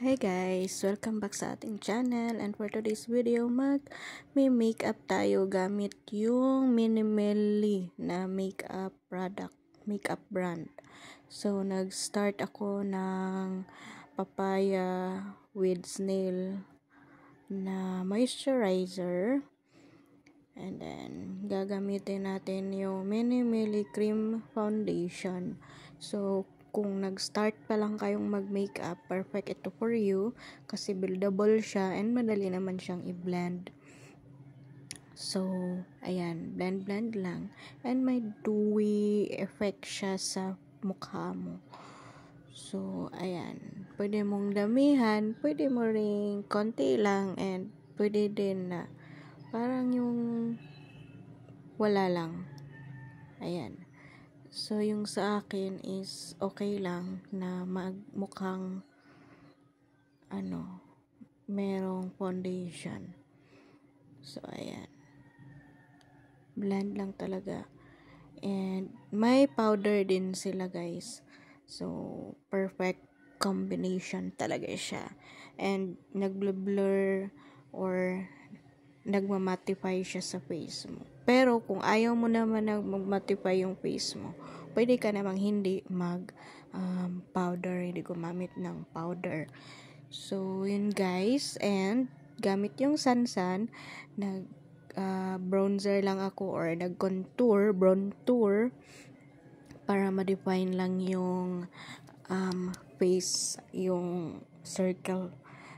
Hi guys! Welcome back sa ating channel, and for today's video may makeup tayo gamit yung Minimally na makeup brand. So nag-start ako ng papaya with snail na moisturizer, and then gagamitin natin yung Minimally cream foundation. So kung nag-start pa lang kayong mag-makeup, perfect ito for you kasi buildable siya and madali naman siyang i-blend. So, ayan, blend lang. And may dewy effect siya sa mukha mo. So, ayan, pwede mong damihan, pwede mo ring konti lang, and pwede din na parang yung wala lang. Ayan. So, yung sa akin is okay lang na magmukhang merong foundation. So, ayan. Blend lang talaga. And may powder din sila, guys. So, perfect combination talaga siya. And nagblur or nagmamattify siya sa face mo. Pero kung ayaw mo naman na magmattify yung face mo, pwede ka namang hindi powder, hindi gumamit ng powder. So, yun guys. And gamit yung Sansan, bronzer lang ako or brown tour para ma-define lang yung face, yung circle,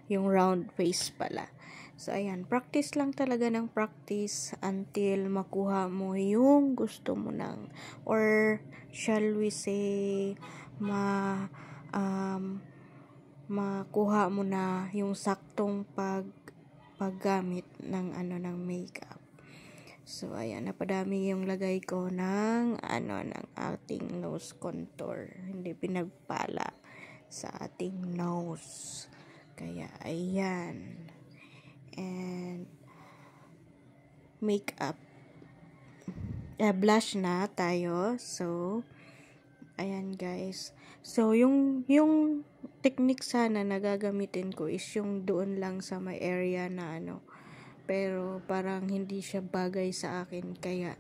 yung round face pala. So, ayan, practice lang talaga ng practice until makuha mo yung gusto mo ng, or shall we say, makuha mo na yung saktong paggamit ng ng makeup. So, ayan, napadami yung lagay ko ng ng ating nose contour. Hindi pinagpala sa ating nose. Kaya, ayan. And makeup. Blush na tayo. So, ayan guys. So, yung technique sana na gagamitin ko is yung doon lang sa may area na pero parang hindi siya bagay sa akin. Kaya,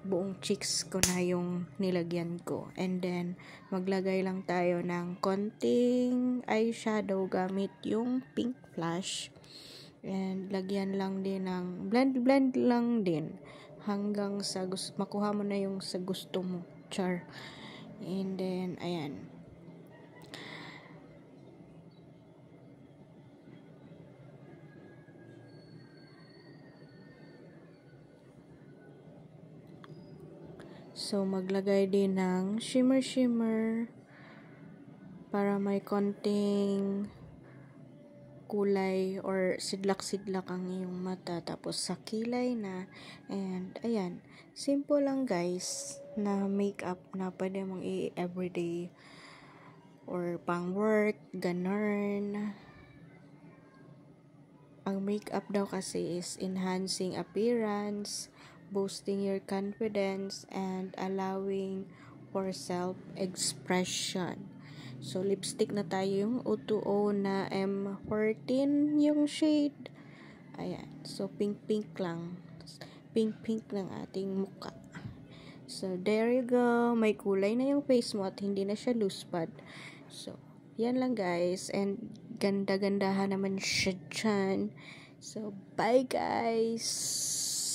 buong cheeks ko na yung nilagyan ko. And then, maglagay lang tayo ng konting eyeshadow gamit yung pink blush. And lagyan lang din ng blend lang din hanggang sa makuha mo na yung sa gusto mo. Char. And then, ayan. So, maglagay din ng shimmer para may konting kulay or sidlak-sidlak ang iyong mata. Tapos sa kilay na. And ayan, simple lang guys na makeup na pwede mong i-everyday or pang work, ganun. Ang makeup daw kasi is enhancing appearance, boosting your confidence, and allowing for self-expression. So, lipstick na tayo, yung O2O na M14 yung shade. Ayan. So, pink lang. Pink ng ating mukha. So, there you go. May kulay na yung face mo at hindi na siya loose pad. So, yan lang guys. And ganda-gandahan naman siya dyan. So, bye guys.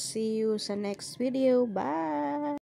See you sa next video. Bye!